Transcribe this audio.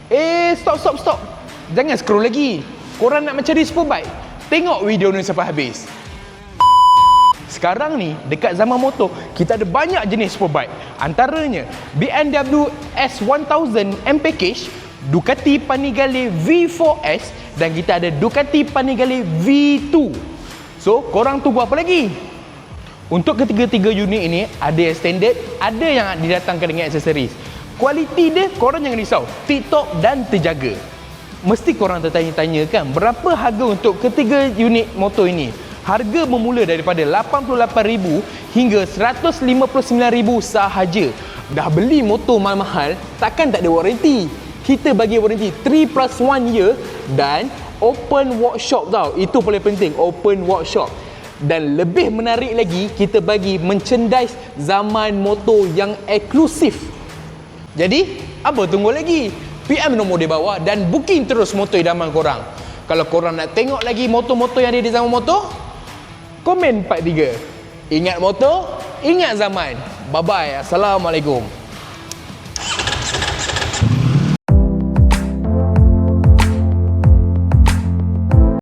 Stop. Jangan scroll lagi. Korang nak mencari Superbike? Tengok video ni sampai habis. Sekarang ni, dekat zaman motor, kita ada banyak jenis Superbike. Antaranya, BMW S1000 M Package, Ducati Panigale V4S, dan kita ada Ducati Panigale V2. So, korang tunggu apa lagi? Untuk ketiga-tiga unit ini, ada yang standard, ada yang didatangkan dengan aksesoris. Kualiti dia, korang jangan risau. Tip-top dan terjaga. Mesti korang tertanya-tanya kan, berapa harga untuk ketiga unit motor ini? Harga bermula daripada RM88,000 hingga RM159,000 sahaja. Dah beli motor mahal-mahal, takkan tak ada waranti. Kita bagi waranti 3+1 year dan open workshop tau. Itu paling penting, open workshop. Dan lebih menarik lagi, kita bagi merchandise zaman motor yang eksklusif. Jadi, apa tunggu lagi? PM nombor di bawah dan booking terus motor idaman korang. Kalau korang nak tengok lagi motor-motor yang ada di zaman motor, komen 43. Ingat motor, ingat zaman. Bye-bye. Assalamualaikum.